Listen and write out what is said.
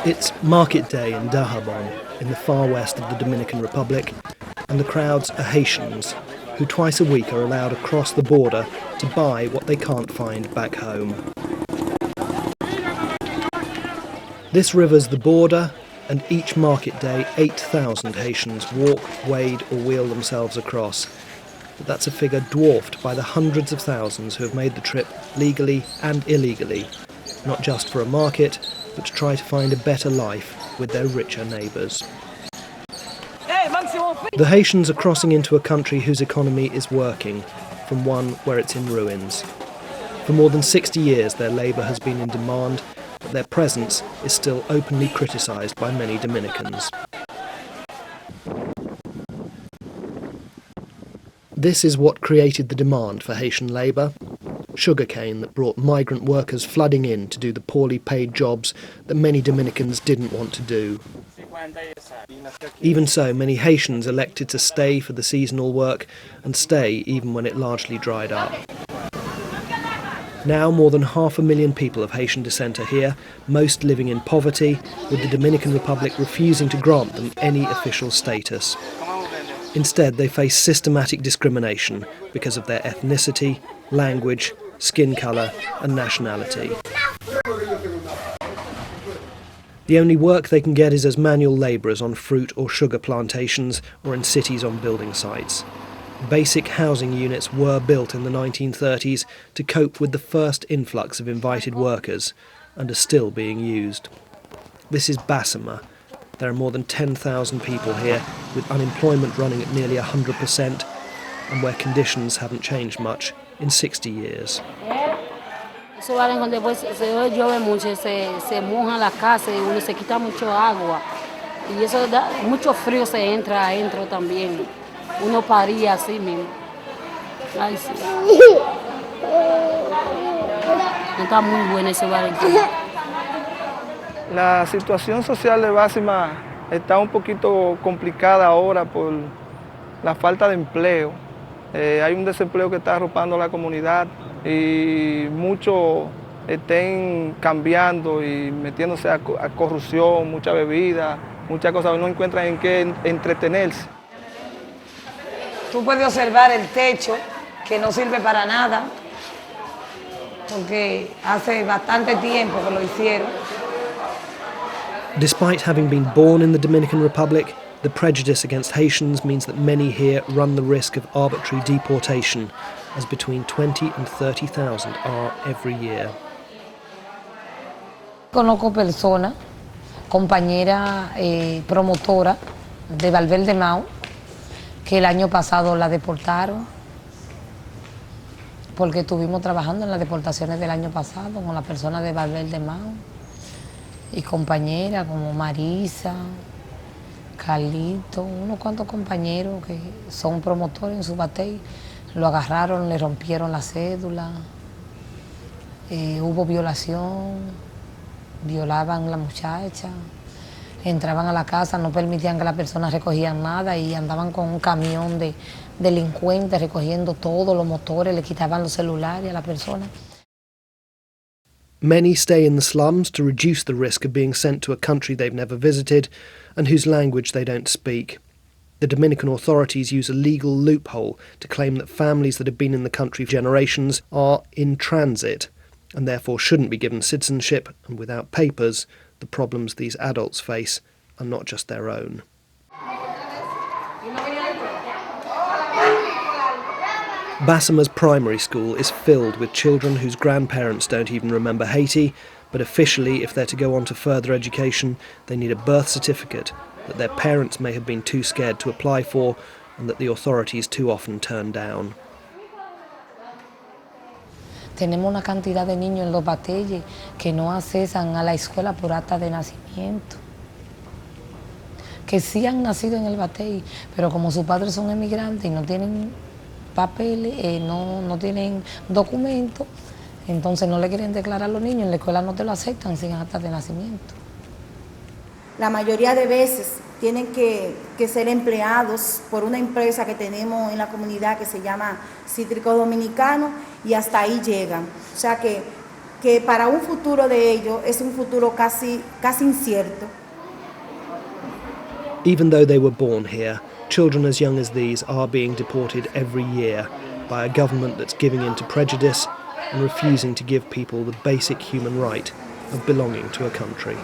It's market day in Dajabon, in the far west of the Dominican Republic, and the crowds are Haitians, who twice a week are allowed across the border to buy what they can't find back home. This river's the border, and each market day 8,000 Haitians walk, wade or wheel themselves across. But that's a figure dwarfed by the hundreds of thousands who have made the trip legally and illegally, not just for a market, but to try to find a better life with their richer neighbours. The Haitians are crossing into a country whose economy is working, from one where it's in ruins. For more than 60 years their labour has been in demand, but their presence is still openly criticised by many Dominicans. This is what created the demand for Haitian labour: sugarcane that brought migrant workers flooding in to do the poorly paid jobs that many Dominicans didn't want to do. Even so, many Haitians elected to stay for the seasonal work and stay even when it largely dried up. Now more than 500,000 people of Haitian descent are here, most living in poverty, with the Dominican Republic refusing to grant them any official status. Instead, they face systematic discrimination because of their ethnicity, language, skin colour and nationality. The only work they can get is as manual labourers on fruit or sugar plantations or in cities on building sites. Basic housing units were built in the 1930s to cope with the first influx of invited workers and are still being used. This is Bassima. There are more than 10,000 people here, with unemployment running at nearly 100%, and where conditions haven't changed much in 60 years. Esos lugares donde pues se llueve mucho, se moja la casa y uno se quita mucho agua. Y eso da mucho frío, se entra adentro también. Uno paría así mismo. Ay, sí. No está muy bueno ese lugar. La situación social de Básima está un poquito complicada ahora por la falta de empleo. Hay un desempleo que está arropando a la comunidad y muchos estén cambiando y metiéndose a corrupción, mucha bebida, muchas cosas, no encuentran en qué entretenerse. Tú puedes observar el techo, que no sirve para nada, porque hace bastante tiempo que lo hicieron. Despite having been born in the Dominican Republic, the prejudice against Haitians means that many here run the risk of arbitrary deportation, as between 20 and 30,000 are every year. Conozco personas, compañera promotora de Valverde Mau, que el año pasado la deportaron, porque estuvimos trabajando en las deportaciones del año pasado con las personas de Valverde Mau, y compañeras como Marisa, Carlito, unos cuantos compañeros que son promotores en su batey, lo agarraron, le rompieron la cédula, hubo violación, violaban a la muchacha, entraban a la casa, no permitían que las personas recogían nada y andaban con un camión de delincuentes recogiendo todos los motores, le quitaban los celulares a la persona. Many stay in the slums to reduce the risk of being sent to a country they've never visited and whose language they don't speak. The Dominican authorities use a legal loophole to claim that families that have been in the country for generations are in transit and therefore shouldn't be given citizenship, and without papers, the problems these adults face are not just their own. Bassima's primary school is filled with children whose grandparents don't even remember Haiti, but officially, if they're to go on to further education, they need a birth certificate that their parents may have been too scared to apply for and that the authorities too often turn down. Tenemos una cantidad de niños en los batalles que no accesan a la escuela por acta de nacimiento, que sí han nacido en el batey, pero como sus padres son inmigrantes y no tienen papeles, no tienen documentos, entonces no le quieren declarar a los niños, en la escuela no te lo aceptan sin acta de nacimiento. La mayoría de veces tienen que ser empleados por una empresa que tenemos en la comunidad que se llama Cítricos Dominicanos y hasta ahí llegan. O sea que que para un futuro de ellos es un futuro casi incierto. Even though they were born here, children as young as these are being deported every year by a government that's giving in to prejudice and refusing to give people the basic human right of belonging to a country.